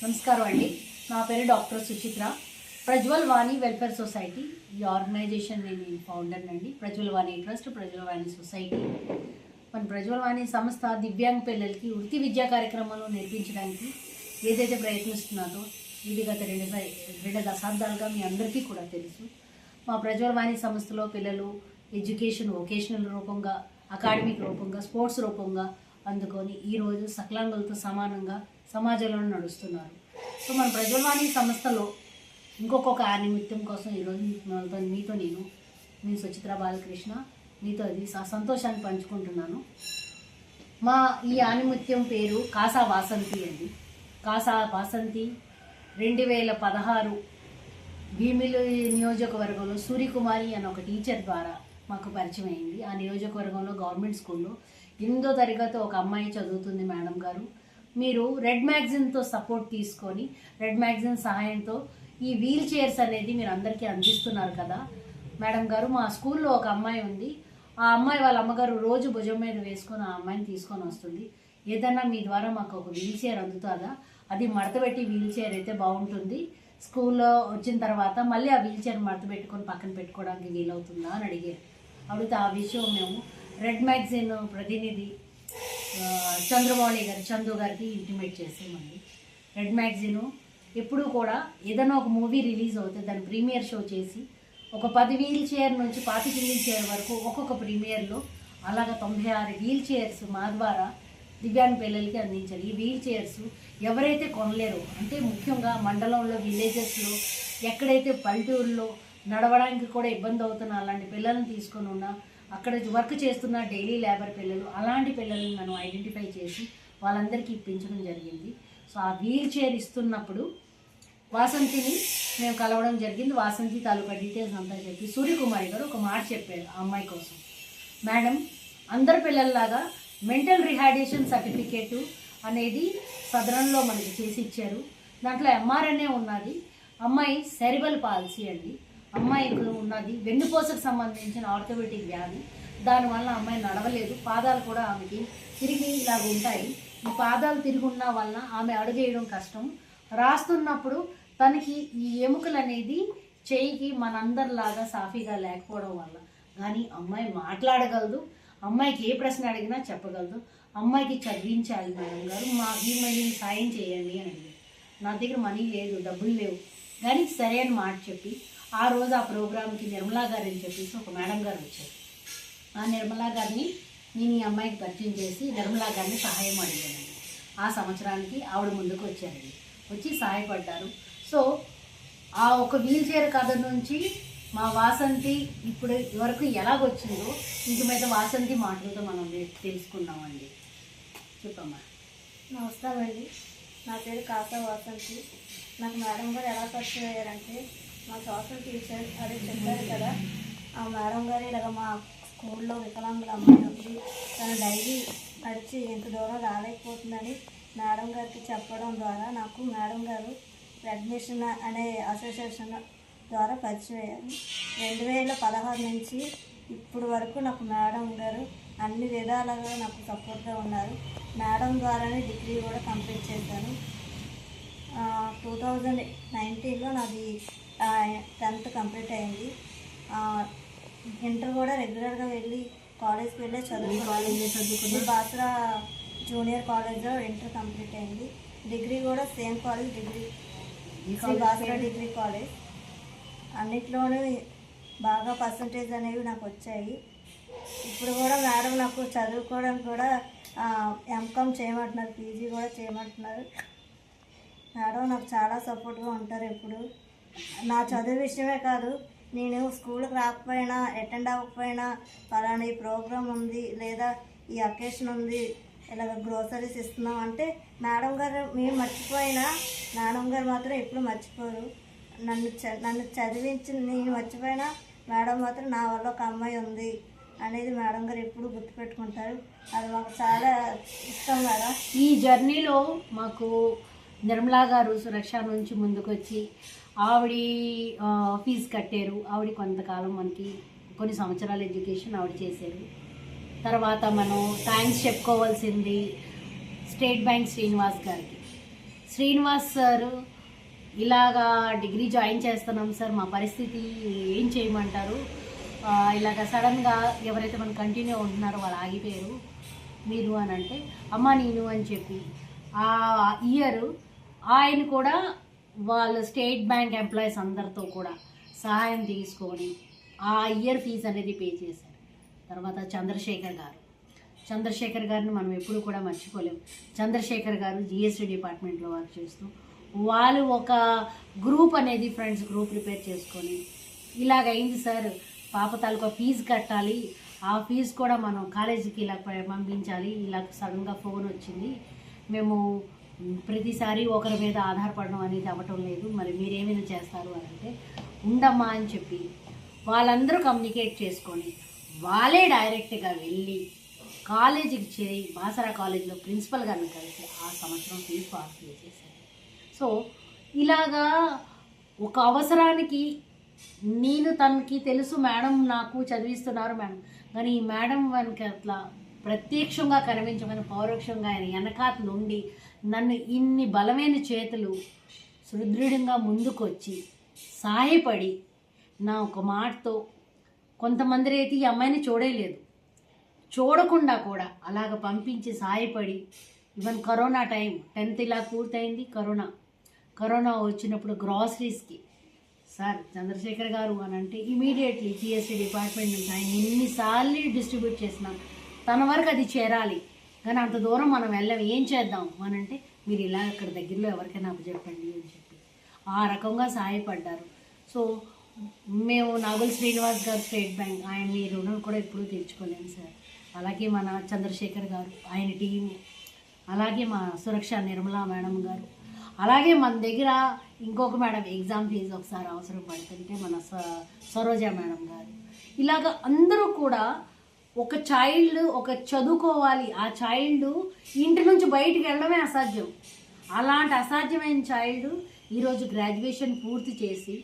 నమస్కారం అండి. నా పేరు డాక్టర్ సుచిత్ర. ప్రజ్వల్ వాణి వెల్ఫేర్ సొసైటీ ఈ ఆర్గనైజేషన్ నేను ఫౌండర్ అండి. ప్రజ్వల్ వాణి ట్రస్ట్, ప్రజ్వల్ వాణి సొసైటీ. మన ప్రజ్వల్ వాణి సంస్థ దివ్యాంగ పిల్లలకి వృత్తి విద్యా కార్యక్రమాలు నేర్పించడానికి ఏదైతే ప్రయత్నిస్తున్నారో ఇది గత రెండు దశాబ్దాలుగా మీ అందరికీ కూడా తెలుసు. మా ప్రజ్వల్ వాణి సంస్థలో పిల్లలు ఎడ్యుకేషన్ వొకేషనల్ రూపంగా, అకాడమిక్ రూపంగా, స్పోర్ట్స్ రూపంగా అందుకొని ఈరోజు సకలాంగులతో సమానంగా సమాజంలో నడుస్తున్నారు. సో మన ప్రజ్వల్ వాణి సంస్థలో ఇంకొక ఆనిమిత్యం కోసం ఈరోజు మీతో నేను సుచిత్ర బాలకృష్ణ మీతో అది సంతోషాన్ని పంచుకుంటున్నాను. మా ఈ ఆనిమిత్యం పేరు కాసా వాసంతి అండి. కాసా వాసంతి 2016 భీమిలి నియోజకవర్గంలో సూర్యకుమారి అనే ఒక టీచర్ ద్వారా మాకు పరిచయం అయింది. ఆ నియోజకవర్గంలో గవర్నమెంట్ స్కూల్లో 8వ తరగతి ఒక అమ్మాయి చదువుతుంది. మేడం గారు, మీరు రెడ్ మ్యాగజైన్తో సపోర్ట్ తీసుకొని రెడ్ మ్యాగజైన్ సహాయంతో ఈ వీల్ చైర్స్ అనేది మీరు అందరికీ అందిస్తున్నారు కదా మేడం గారు. మా స్కూల్లో ఒక అమ్మాయి ఉంది. ఆ అమ్మాయి వాళ్ళ అమ్మగారు రోజు భుజం మీద వేసుకొని ఆ అమ్మాయిని తీసుకొని వస్తుంది. ఏదన్నా మీ ద్వారా మాకు ఒక వీల్ చైర్ అందుతుందా? అది మడతపెట్టి వీల్ చైర్ అయితే బాగుంటుంది. స్కూల్లో వచ్చిన తర్వాత మళ్ళీ ఆ వీల్ చైర్ మడత పెట్టుకొని పక్కన పెట్టుకోవడానికి వీలవుతుందా అని అడిగారు. అడిగితే ఆ విషయం మేము రెడ్ మ్యాగజైన్ ప్రతినిధి చంద్రమౌళి గారు, చందు గారికి ఇంటిమేట్ చేసామండి. రెడ్ మ్యాగజైన్ ఎప్పుడూ కూడా ఏదైనా ఒక మూవీ రిలీజ్ అవుతుంది, దాని ప్రీమియర్ షో చేసి ఒక 10 వీల్ చైర్ నుంచి 25 వీల్ చైర్ వరకు ఒక్కొక్క ప్రీమియర్లో అలాగ 96 వీల్ చైర్స్ మా ద్వారా దివ్యాంగ పిల్లలకి అందించారు. ఈ వీల్ చైర్స్ ఎవరైతే కొనలేరు అంటే ముఖ్యంగా మండలంలో, విలేజెస్లో, ఎక్కడైతే పల్లెటూరులో నడవడానికి కూడా ఇబ్బంది అవుతున్న అలాంటి పిల్లల్ని తీసుకొని ఉన్న అక్కడ వర్క్ చేస్తున్న డైలీ లేబర్ పిల్లలు, అలాంటి పిల్లల్ని మనం ఐడెంటిఫై చేసి వాళ్ళందరికీ ఇప్పించడం జరిగింది. సో ఆ వీల్ చైర్ ఇస్తున్నప్పుడు వాసంతిని మేము కలవడం జరిగింది. వాసంతి తాలూకా డీటెయిల్స్ అంతా చెప్పి సూర్యకుమారి గారు ఒక మాట చెప్పారు ఆ అమ్మాయి కోసం. మేడం, అందరు పిల్లల్లాగా మెంటల్ రిహాబిలిటేషన్ సర్టిఫికేటు అనేది సదరంలో మనకి చేసి ఇచ్చారు. దాంట్లో ఎంఆర్ఎన్ఏ ఉన్నది. అమ్మాయి సెరిబల్ పాలసీ అండి. అమ్మాయికి ఉన్నది వెన్నుపూసకు సంబంధించిన ఆర్థోపెడిక్ వ్యాధి. దానివల్ల అమ్మాయి నడవలేదు. పాదాలు కూడా ఆమెకి తిరిగి ఇలాగ ఉంటాయి. ఈ పాదాలు తిరిగి ఉన్న వలన ఆమె అడుగేయడం కష్టం. రాస్తున్నప్పుడు తనకి ఈ ఎముకలు అనేది చెయ్యికి మనందరిలాగా సాఫీగా లేకపోవడం వల్ల కానీ అమ్మాయి మాట్లాడగలదు. అమ్మాయికి ఏ ప్రశ్న అడిగినా చెప్పగలదు. అమ్మాయికి చదివించాలి మేడం గారు, ఈ మనీ సాయం చేయండి అని అడిగారు. నా దగ్గర మనీ లేదు, డబ్బులు లేవు, కానీ సరే అని మాట చెప్పి ఆ రోజు ఆ ప్రోగ్రామ్కి నిర్మలా గారు అని చెప్పేసి ఒక మేడం గారు వచ్చారు. ఆ నిర్మలా గారిని నేను ఈ అమ్మాయికి పరిచయం చేసి నిర్మలా గారిని సహాయం అడిగానండి. ఆ సంవత్సరానికి ఆవిడ ముందుకు వచ్చారండి, వచ్చి సహాయపడ్డారు. సో ఆ ఒక వీల్ చైర్ కథ నుంచి మా వాసంతి ఇప్పుడు వరకు ఎలాగొచ్చిందో ఇంక మీద వాసంతి మాటలతో మనం తెలుసుకున్నామండి. చెప్పమ్మా. నమస్కారం అండి. నా పేరు కాసా వాసంతి. నాకు మేడం గారు ఎలా పరిచయం అయ్యారంటే మా సోషల్ టీచర్ అదే చెప్పారు కదా, ఆ మేడం గారు ఇలాగ మా స్కూల్లో వికలాంగుల అమ్మాయి ఉంది, తను డైలీ నడిచి ఎంత దూరం రాలేకపోతుందని మేడం గారికి చెప్పడం ద్వారా నాకు మేడం గారు రెడ్ మిషన్ అనే అసోసియేషన్ ద్వారా పరిచయం అయ్యారు. 2016 నుంచి ఇప్పుడు వరకు నాకు మేడం గారు అన్ని విధాలుగా నాకు సపోర్ట్గా ఉన్నారు. మేడం ద్వారానే డిగ్రీ కూడా కంప్లీట్ చేశాను. 2019లో నాది 10th కంప్లీట్ అయింది. ఇంటర్ కూడా రెగ్యులర్గా వెళ్ళి కాలేజ్కి వెళ్ళి చదువుకుని బాసరా జూనియర్ కాలేజ్లో ఇంటర్ కంప్లీట్ అయింది. డిగ్రీ కూడా same college, Basara degree college. అన్నిట్లోనూ బాగా పర్సంటేజ్ అనేవి నాకు వచ్చాయి. ఇప్పుడు కూడా మేడం నాకు చదువుకోవడానికి కూడా ఎంకామ్ చేయమంటున్నారు, పీజీ కూడా చేయమంటున్నారు. మేడం నాకు చాలా సపోర్ట్గా ఉంటారు. ఇప్పుడు నా చదువు విషయమే కాదు, నేను స్కూల్కి రాకపోయినా, అటెండ్ అవ్వకపోయినా, పలానా ఈ ప్రోగ్రామ్ ఉంది లేదా ఈ అకేషన్ ఉంది, ఇలాగ గ్రోసరీస్ ఇస్తున్నాం అంటే మేడం గారు మేము మర్చిపోయినా మేడం గారు మాత్రం ఎప్పుడు మర్చిపోరు. నన్ను చదివించి నేను మర్చిపోయినా మేడం మాత్రం నా వల్ల ఒక అమ్మాయి ఉంది అనేది మేడం గారు ఎప్పుడు గుర్తుపెట్టుకుంటారు. అది మాకు చాలా ఇష్టం మేడం. ఈ జర్నీలో మాకు నిర్మలా గారు సురక్ష నుంచి ముందుకు వచ్చి ఆవిడ ఫీజు కట్టారు. ఆవిడ కొంతకాలం మనకి కొన్ని సంవత్సరాల ఎడ్యుకేషన్ ఆవిడ చేశారు. తర్వాత మనం థ్యాంక్స్ చెప్పుకోవాల్సింది స్టేట్ బ్యాంక్ శ్రీనివాస్ గారికి. శ్రీనివాస్ సార్ ఇలాగా డిగ్రీ జాయిన్ చేస్తున్నాం సార్, మా పరిస్థితి ఏం చేయమంటారు, ఇలాగ సడన్గా ఎవరైతే మనం కంటిన్యూ ఉంటున్నారో వాళ్ళు ఆగిపోయారు మీరు అని అంటే, అమ్మ నేను అని చెప్పి ఆ ఇయర్ ఆయన కూడా వాళ్ళ స్టేట్ బ్యాంక్ ఎంప్లాయీస్ అందరితో కూడా సహాయం తీసుకొని ఆ ఇయర్ ఫీజు అనేది పే చేశారు. తర్వాత చంద్రశేఖర్ గారిని మనం ఎప్పుడు కూడా మర్చిపోలేము. చంద్రశేఖర్ గారు జిఎస్టీ డిపార్ట్మెంట్లో వర్క్ చేస్తూ వాళ్ళు ఒక గ్రూప్ అనేది ఫ్రెండ్స్ గ్రూప్ ప్రిపేర్ చేసుకొని ఇలాగైంది సార్, పాప తాలూకా ఫీజు కట్టాలి, ఆ ఫీజు కూడా మనం కాలేజీకి ఇలా పంపించాలి, ఇలా సడన్గా ఫోన్ వచ్చింది, మేము ప్రతిసారి ఒకరి మీద ఆధారపడడం అనేది అవ్వటం లేదు, మరి మీరేమైనా చేస్తారు అని అంటే ఉండమ్మా అని చెప్పి వాళ్ళందరూ కమ్యూనికేట్ చేసుకొని వాళ్ళే డైరెక్ట్గా వెళ్ళి కాలేజీకి చేరి బాసరా కాలేజీలో ప్రిన్సిపల్ గారిని కలిసి ఆ సంవత్సరం ఫీజు పాస్ చేసేసారు. సో ఇలాగా ఒక అవసరానికి నేను తనకి తెలుసు మేడం నాకు చదివిస్తున్నారు మేడం, కానీ ఈ మేడం మనకి అట్లా ప్రత్యక్షంగా కనిపించమని పౌరోక్షంగా ఆయన వెనకాతలు ఉండి నన్ను ఇన్ని బలమైన చేతులు సుదృఢంగా ముందుకొచ్చి సహాయపడి నా ఒక మాటతో కొంతమంది రైతే ఈ అమ్మాయిని చూడలేదు, చూడకుండా కూడా అలాగ పంపించి సహాయపడి ఈవెన్ కరోనా టైం 10th ఇలా పూర్తయింది, కరోనా వచ్చినప్పుడు గ్రాసరీస్కి సార్ చంద్రశేఖర్ గారు అని అంటే ఇమీడియట్లీ జిఎస్టీ డిపార్ట్మెంట్ నుంచి ఆయన ఎన్నిసార్లు డిస్ట్రిబ్యూట్ చేసినా తన వరకు అది చేరాలి, కానీ అంత దూరం మనం వెళ్ళాం, ఏం చేద్దాం అని అంటే మీరు ఇలా అక్కడ దగ్గరలో ఎవరికైనా అప్పచెప్పండి అని చెప్పి ఆ రకంగా సహాయపడ్డారు. సో మేము నాగుల్ శ్రీనివాస్ గారు స్టేట్ బ్యాంక్, ఆయన మీ రుణం కూడా ఎప్పుడూ తీర్చుకోలేము సార్. అలాగే మన చంద్రశేఖర్ గారు ఆయన టీం, అలాగే మా సురక్ష నిర్మలా మేడం గారు, అలాగే మన దగ్గర ఇంకొక మేడం ఎగ్జామ్ ఫీజు ఒకసారి అవసరం పడుతుంటే మన సరోజ మేడం గారు, ఇలాగ అందరూ కూడా ఒక చైల్డ్ ఒక చదువుకోవాలి, ఆ చైల్డ్ ఇంటి నుంచి బయటికి వెళ్ళడమే అసాధ్యం, అలాంటి అసాధ్యమైన చైల్డ్ ఈరోజు గ్రాడ్యుయేషన్ పూర్తి చేసి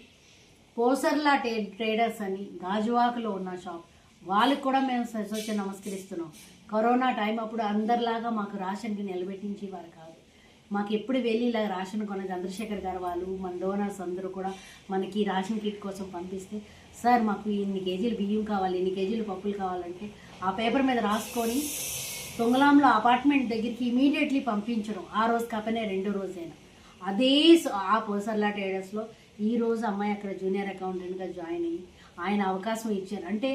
పోసర్లా ట్రేడర్స్ అని గాజువాకలో ఉన్న షాప్ వాళ్ళకి కూడా మేము సొసైటీ నమస్కరిస్తున్నాం. కరోనా టైం అప్పుడు అందరిలాగా మాకు రేషన్కి నిలబెట్టించి వారు కాదు, మాకు ఎప్పుడు వెళ్ళి ఇలా రేషన్ కొన్న చంద్రశేఖర్ గారు వాళ్ళు మన డోనర్స్ అందరూ కూడా మనకి రేషన్ కిట్ కోసం పంపిస్తే సార్ మాకు ఇన్ని కేజీలు బియ్యం కావాలి, ఇన్ని కేజీలు పప్పులు కావాలంటే ఆ పేపర్ మీద రాసుకొని తొంగలాంలో అపార్ట్మెంట్ దగ్గరికి ఇమీడియట్లీ పంపించడం, ఆ రోజు కాకపోయినా 2 రోజైనా అదే ఆ పోసర్లా ట్రేడర్స్లో ఈరోజు అమ్మాయి అక్కడ జూనియర్ అకౌంటెంట్గా జాయిన్ అయ్యి ఆయన అవకాశం ఇచ్చారు. అంటే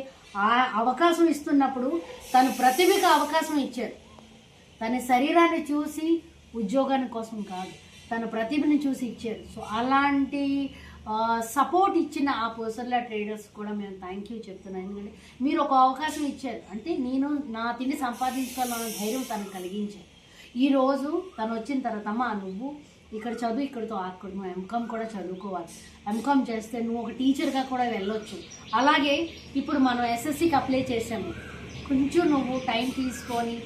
ఆ అవకాశం ఇస్తున్నప్పుడు తను ప్రతిభకు అవకాశం ఇచ్చారు, తన శరీరాన్ని చూసి ఉద్యోగాని కోసం కాదు, తన ప్రతిభని చూసి ఇచ్చారు. సో అలాంటి సపోర్ట్ ఇచ్చిన ఆ పోసర్లా ట్రేడర్స్ కూడా మేము థ్యాంక్ యూ చెప్తున్నాం. ఎందుకంటే మీరు ఒక అవకాశం ఇచ్చారు, అంటే నేను నా తిండి సంపాదించుకోవాలన్న ధైర్యం తనకు కలిగించారు. ఈరోజు తను వచ్చిన తర్వాత అమ్మ నువ్వు ఇక్కడ చదువు, ఇక్కడితో ఆక్కడు, నువ్వు ఎంకామ్ కూడా చదువుకోవాలి, ఎంకామ్ చేస్తే నువ్వు ఒక టీచర్గా కూడా వెళ్ళొచ్చు, అలాగే ఇప్పుడు మనం ఎస్ఎస్సికి అప్లై చేసాము, కొంచెం నువ్వు టైం తీసుకొని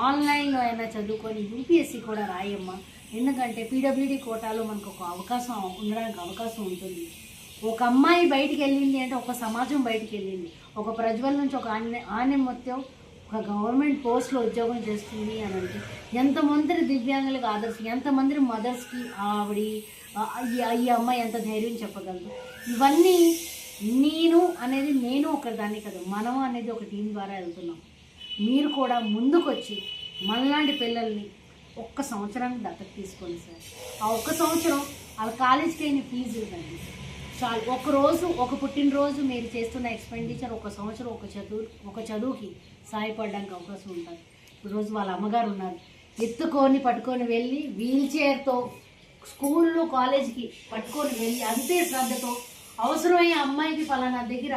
ఆన్లైన్లో అయినా చదువుకొని యూపీఎస్సి కూడా రాయమ్మా, ఎందుకంటే పీడబ్ల్యూడీ కోటాలో మనకు ఒక అవకాశం ఉండడానికి అవకాశం ఉంటుంది. ఒక అమ్మాయి బయటికి వెళ్ళింది అంటే ఒక సమాజం బయటికి వెళ్ళింది, ఒక ప్రజ్వల్ నుంచి ఒక ఆన్య మొత్తం ఒక గవర్నమెంట్ పోస్ట్లో ఉద్యోగం చేస్తుంది అని అంటే ఎంతమంది దివ్యాంగులకు ఆదర్శం, ఎంతమంది మదర్స్కి ఆవిడ ఈ అమ్మాయి ఎంత ధైర్యం చెప్పగలదు. ఇవన్నీ నేను ఒకదాన్ని కదా, మనం అనేది ఒక టీం ద్వారా వెళ్తున్నాం. మీరు కూడా ముందుకొచ్చి మనలాంటి పిల్లల్ని ఒక్క సంవత్సరానికి దత్తత తీసుకోండి సార్. ఆ ఒక్క సంవత్సరం వాళ్ళ కాలేజీకి అయిన ఫీజు ఇవ్వండి చాలు. ఒకరోజు ఒక పుట్టినరోజు మీరు చేస్తున్న ఎక్స్పెండిచర్ ఒక సంవత్సరం ఒక చదువుకి సహాయపడడానికి అవకాశం ఉంటుంది. ఈరోజు వాళ్ళ అమ్మగారు ఉన్నారు, పట్టుకొని వెళ్ళి వీల్ చైర్తో స్కూల్లో కాలేజీకి పట్టుకొని వెళ్ళి అంతే శ్రద్ధతో అవసరమయ్యే అమ్మాయికి పలానా దగ్గర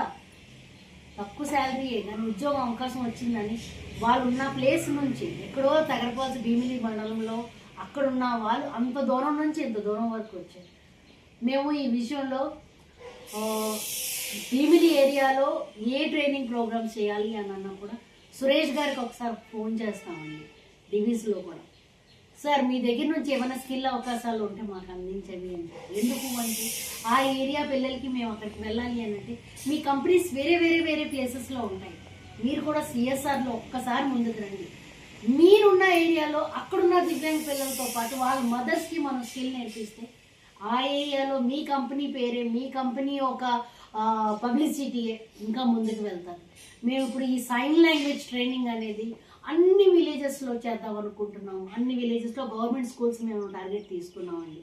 తక్కువ శాలరీ కానీ ఉద్యోగం అవకాశం వచ్చిందని వాళ్ళు ఉన్న ప్లేస్ నుంచి ఎక్కడో తగరపాల్సి భీమిలి మండలంలో అక్కడున్న వాళ్ళు అంత దూరం నుంచి ఇంత దూరం వరకు వచ్చారు. మేము ఈ విషయంలో భీమిలి ఏరియాలో ఏ ట్రైనింగ్ ప్రోగ్రామ్స్ చేయాలి అని అన్నా కూడా సురేష్ గారికి ఒకసారి ఫోన్ చేస్తామండి, డివిజన్లో కూడా, సార్ మీ దగ్గర నుంచి ఏమైనా స్కిల్ అవకాశాలు ఉంటే మాకు అందించండి అంటే. ఎందుకు అంటే ఆ ఏరియా పిల్లలకి మేము అక్కడికి వెళ్ళాలి అని అంటే మీ కంపెనీస్ వేరే ప్లేసెస్లో ఉంటాయి, మీరు కూడా సిఎస్ఆర్లో ఒక్కసారి ముందుకు రండి. మీరున్న ఏరియాలో అక్కడున్న దివ్యాంగ పిల్లలతో పాటు వాళ్ళ మదర్స్కి మనం స్కిల్ నేర్పిస్తే ఆ ఏరియాలో మీ కంపెనీ పేరే, మీ కంపెనీ ఒక పబ్లిసిటీ ఇంకా ముందుకు వెళ్తారు. మేము ఇప్పుడు ఈ సైన్ లాంగ్వేజ్ ట్రైనింగ్ అనేది అన్ని విలేజెస్లో చేద్దాం అనుకుంటున్నాము. అన్ని విలేజెస్లో గవర్నమెంట్ స్కూల్స్ మేము టార్గెట్ తీసుకున్నామండి.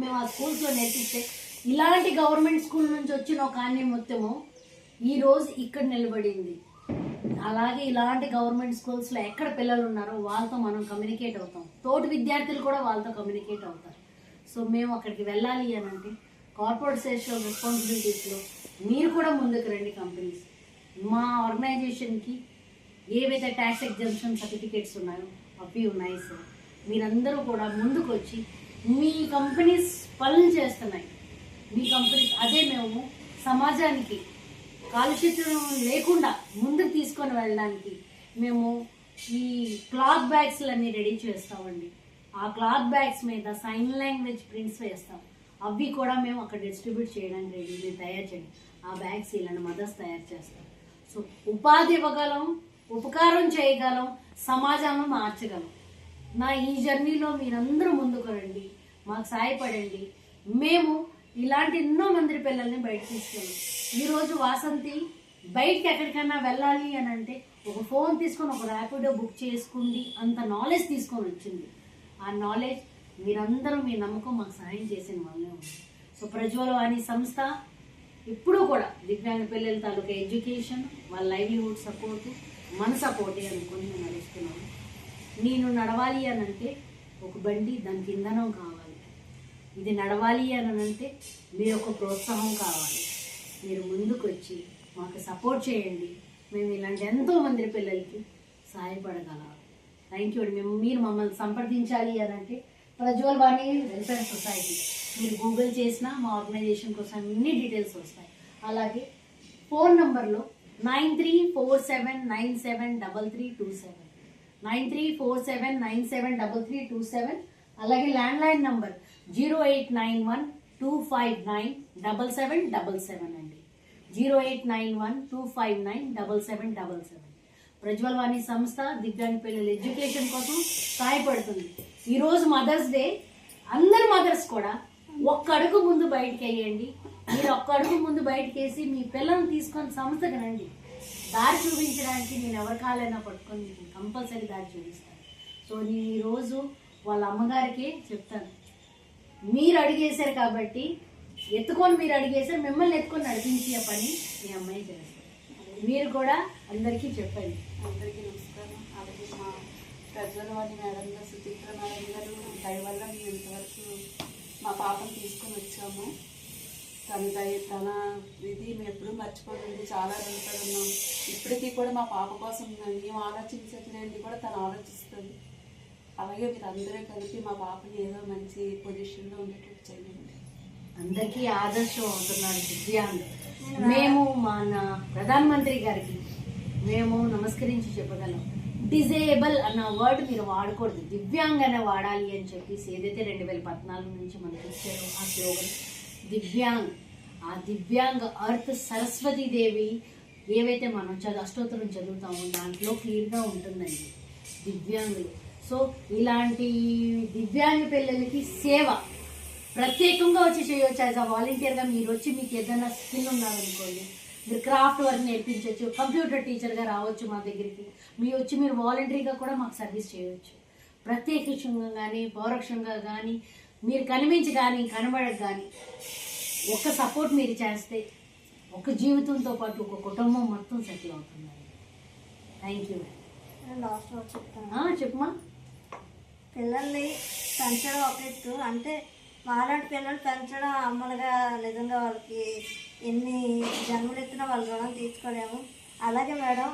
మేము ఆ స్కూల్స్లో నేర్పిస్తే ఇలాంటి గవర్నమెంట్ స్కూల్ నుంచి వచ్చిన ఒక ఆన్య మొత్తము ఈరోజు ఇక్కడ నిలబడింది. అలాగే ఇలాంటి గవర్నమెంట్ స్కూల్స్లో ఎక్కడ పిల్లలు ఉన్నారో వాళ్ళతో మనం కమ్యూనికేట్ అవుతాం. తోటి విద్యార్థులు కూడా వాళ్ళతో కమ్యూనికేట్ అవుతారు. సో మేము అక్కడికి వెళ్ళాలి అని అంటే కార్పొరేట్ సోషల్ రెస్పాన్సిబిలిటీస్లో మీరు కూడా ముందుకు రండి. కంపెనీస్ మా ఆర్గనైజేషన్కి ఏవైతే ట్యాక్స్ ఎగ్జంప్షన్ సర్టిఫికేట్స్ ఉన్నాయో అవి ఉన్నాయి సార్. మీరందరూ కూడా ముందుకు వచ్చి మీ కంపెనీస్ పనులు చేస్తున్నాయి, మీ కంపెనీస్ అదే మేము సమాజానికి కాలుష్యం లేకుండా ముందుకు తీసుకొని వెళ్ళడానికి మేము ఈ క్లాత్ బ్యాగ్స్లన్నీ రెడీ చేస్తామండి. ఆ క్లాత్ బ్యాగ్స్ మీద సైన్ లాంగ్వేజ్ ప్రింట్స్ వేస్తాం. అవి కూడా మేము అక్కడ డిస్ట్రిబ్యూట్ చేయడానికి రెడీ, మేము తయారు చేయండి. ఆ బ్యాగ్స్ ఇలాంటి మదర్స్ తయారు చేస్తాం. సో ఉపాధి ఇవ్వగలం, ఉపకారం చేయగలం, సమాజాన్ని మార్చగలం. నా ఈ జర్నీలో మీరందరూ ముందుకు రండి, మాకు సహాయపడండి. మేము ఇలాంటి ఎన్నో మంది పిల్లల్ని బయట తీసుకెళ్ళాం. ఈరోజు వాసంతి బయటకి ఎక్కడికైనా వెళ్ళాలి అని అంటే ఒక ఫోన్ తీసుకొని ఒక ర్యాపిడో బుక్ చేసుకుంది, అంత నాలెడ్జ్ తీసుకొని వచ్చింది. ఆ నాలెడ్జ్ మీరందరూ మీ నమ్మకం మాకు సహాయం చేసిన వాళ్ళే ఉంది. సో ప్రజ్వలవాణి సంస్థ ఇప్పుడు కూడా దివ్యాంగ పిల్లల తాలూకా ఎడ్యుకేషన్, వాళ్ళ లైవ్లీహుడ్ సపోర్టు, మన సపోర్టే అనుకుని మేము నడుస్తున్నాము. నేను నడవాలి అని అంటే ఒక బండి, దానికి ఇంధనం కావాలి. ఇది నడవాలి అని అంటే మీ యొక్క ప్రోత్సాహం కావాలి. మీరు ముందుకు వచ్చి మాకు సపోర్ట్ చేయండి. మేము ఇలాంటి ఎంతో మంది పిల్లలకి సహాయపడగలం. Thank you. మీరు మమ్మల్ని సంప్రదించాలి అని అంటే ప్రజ్వలవాణి వెల్ఫేర్ సొసైటీ మీరు గూగుల్ చేసినా మా ఆర్గనైజేషన్ కోసం అన్ని డీటెయిల్స్ వస్తాయి. అలాగే ఫోన్ నంబర్లో 9347973327 9347973327. అలాగే ల్యాండ్లైన్ నంబర్ 0891259777 అండి. 0891259777. ప్రజ్వలవాణి సంస్థ దివ్యాంగ పిల్లల ఎడ్యుకేషన్ కోసం సహాయపడుతుంది. ఈరోజు మదర్స్ డే, అందరు మదర్స్ కూడా ఒక్క అడుగు ముందు బయటకు వేయండి. మీరు ఒక్క అడుగు ముందు బయటకు వేసి మీ పిల్లల్ని తీసుకొని సంస్థకు రండి. దారి చూపించడానికి నేను ఎవరి కాలైనా పట్టుకొని మీకు కంపల్సరీ దారి చూపిస్తాను. సో నేను ఈరోజు వాళ్ళ అమ్మగారికి చెప్తాను, మీరు అడిగేశారు కాబట్టి ఎత్తుకొని మీరు అడిగేశారు, మిమ్మల్ని ఎత్తుకొని నడిపించే పని మీ అమ్మాయి చేస్తారు. మీరు కూడా అందరికీ చెప్పండి. అందరికీ నమస్కారం. అలాగే మా ప్రజ్వలవాణి మేడం గారు, సుచిత్ర మేడం గారు దయ వల్ల మేము ఇంతవరకు మా పాపను తీసుకొని వచ్చాము. తన ఇది మేము ఎప్పుడూ మర్చిపోయింది. చాలా రుణపడి ఉన్నాం. ఇప్పటికీ కూడా మా పాప కోసం మేము ఆలోచించట్లేదు కూడా తను ఆలోచిస్తుంది. అలాగే మీరు అందరూ కలిపి మా పాపని ఏదో మంచి పొజిషన్లో ఉండేటట్టు చేయండి. అందరికీ ఆదర్శం అవుతున్నారు దివ్యాంగ్. మేము మన ప్రధానమంత్రి గారికి మేము నమస్కరించి చెప్పగలం, డిజేబుల్ అన్న వర్డ్ మీరు వాడకూడదు, దివ్యాంగ్ అనే వాడాలి అని చెప్పేసి ఏదైతే 2014 నుంచి మనకి ఇచ్చారో ఆ స్లోగన్ దివ్యాంగ్. ఆ దివ్యాంగ్ అర్త్ సరస్వతీదేవి ఏవైతే మనం అష్టోత్తరం చదువుతామో దాంట్లో క్లియర్గా ఉంటుందండి దివ్యాంగులు. సో ఇలాంటి దివ్యాంగ పిల్లలకి సేవ ప్రత్యేకంగా వచ్చి చేయవచ్చు. యాజ్ అ వాలంటీర్గా మీరు వచ్చి మీకు ఏదైనా స్కిల్ ఉన్నారనుకోండి, మీరు క్రాఫ్ట్ వర్క్ నేర్పించవచ్చు, కంప్యూటర్ టీచర్గా రావచ్చు మా దగ్గరికి. మీరు వచ్చి మీరు వాలంటరీగా కూడా మాకు సర్వీస్ చేయవచ్చు. ప్రత్యేకంగా కానీ పరోక్షంగా కానీ మీరు కనిపించి కానీ కనబడక కానీ ఒక్క సపోర్ట్ మీరు చేస్తే ఒక జీవితంతో పాటు ఒక కుటుంబం మొత్తం సెటిల్ అవుతుందండి. Thank you. లాస్ట్ చెప్తాను. చెప్పమా. పిల్లల్ని పెంచడం ఒక ఎత్తు, అంటే మాలాంటి పిల్లలు పెంచడం అమ్మలుగా నిజంగా వాళ్ళకి ఎన్ని జన్మలు ఎత్తినా వాళ్ళ రుణం తీసుకోలేము. అలాగే మేడం,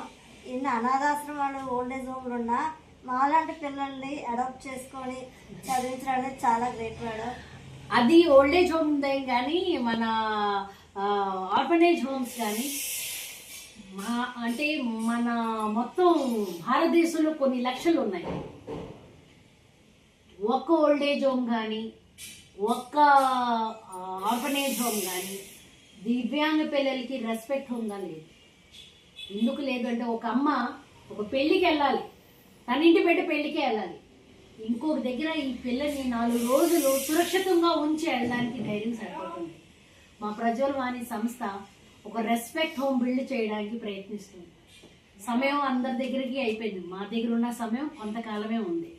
ఇన్ని అనాథాశ్రమాలు, ఓల్డేజ్ హోమ్లు ఉన్నా మాలాంటి పిల్లల్ని అడాప్ట్ చేసుకొని చదివించడం అనేది చాలా గ్రేట్ మేడం. అది ఓల్డేజ్ హోమ్ కానీ మన ఆర్ఫనేజ్ హోమ్స్ కానీ అంటే మన మొత్తం భారతదేశంలో కొన్ని లక్షలు ఉన్నాయి. ఒక్క ఓల్డేజ్ హోమ్ కానీ ఒక్క ఆర్ఫనేజ్ హోమ్ కానీ దివ్యాంగ పిల్లలకి రెస్పెక్ట్ హోమ్గా లేదు. ఎందుకు లేదు అంటే ఒక అమ్మ ఒక పెళ్ళికి వెళ్ళాలి, తన ఇంటి బిడ్డ పెళ్లికే వెళ్ళాలి, ఇంకొక దగ్గర ఈ పిల్లల్ని 4 రోజులు సురక్షితంగా ఉంచి వెళ్ళడానికి ధైర్యం సరిపోతుంది. మా ప్రజ్వల్వాణి సంస్థ ఒక రెస్పెక్ట్ హోమ్ బిల్డ్ చేయడానికి ప్రయత్నిస్తుంది. సమయం అందరి దగ్గరికి అయిపోయింది, మా దగ్గర ఉన్న సమయం కొంతకాలమే ఉంది.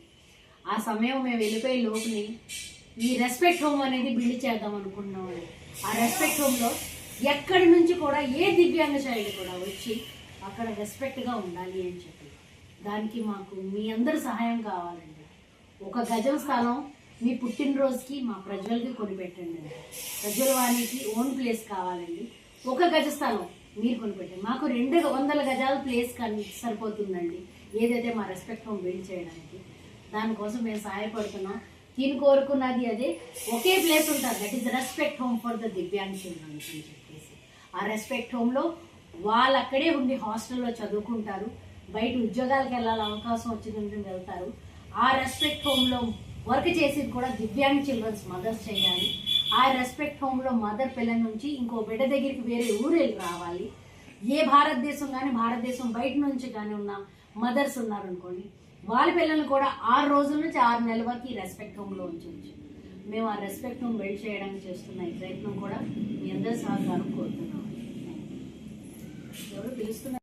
ఆ సమయం మేము వెళ్ళిపోయే లోపుని ఈ రెస్పెక్ట్ హోమ్ అనేది బిల్డ్ చేద్దాం అనుకుంటున్నాం. ఆ రెస్పెక్ట్ హోమ్లో ఎక్కడి నుంచి కూడా ఏ దివ్యాంగ చైల్డ్ కూడా వచ్చి అక్కడ రెస్పెక్ట్గా ఉండాలి అని చెప్పి, దానికి మాకు మీ అందరి సహాయం కావాలండి. 1 గజం స్థలం మీ పుట్టినరోజుకి మా ప్రజ్వల్కి కొనిపెట్టండి. ప్రజ్వల్వాణికి ఓన్ ప్లేస్ కావాలండి. 1 గజ స్థలం మీరు కొనిపెట్టండి. మాకు 200 గజాల ప్లేస్ కానీ సరిపోతుందండి, ఏదైతే మా రెస్పెక్ట్ హోమ్ బిల్డ్ చేయడానికి. దానికోసం మేము సహాయపడుతున్నాం. దీని కోరుకున్నది అదే, ఒకే ప్లేస్ ఉంటుంది, that is respect home for the divyang children అని చెప్పేసి. ఆ రెస్పెక్ట్ హోమ్లో వాళ్ళు అక్కడే ఉండి హాస్టల్లో చదువుకుంటారు, బయట ఉద్యోగాలకు వెళ్ళాలి అవకాశం వచ్చిందంటే వెళ్తారు. ఆ రెస్పెక్ట్ హోమ్లో వర్క్ చేసేది కూడా దివ్యాంగ్ చిల్డ్రన్స్ మదర్స్ చేయాలి. ఆ రెస్పెక్ట్ హోమ్లో మదర్ పిల్లల నుంచి ఇంకో బిడ్డ దగ్గరికి వేరే ఊరు వెళ్ళి రావాలి. ఏ భారతదేశం కానీ భారతదేశం బయట నుంచి కానీ ఉన్న మదర్స్ ఉన్నారనుకోండి, వాళ్ళ పిల్లల్ని కూడా 6 రోజుల నుంచి 6 నెలల వరకు ఈ రెస్పెక్ట్ హోమ్లో ఉంచవచ్చు. మేము ఆ రెస్పెక్ట్ హోమ్ బిల్డ్ చేయడానికి చేస్తున్న ఈ ప్రయత్నం కూడా మీ అందరి సహకారం కోరుతున్నాం. ఎవరు పిలుస్తున్నారు?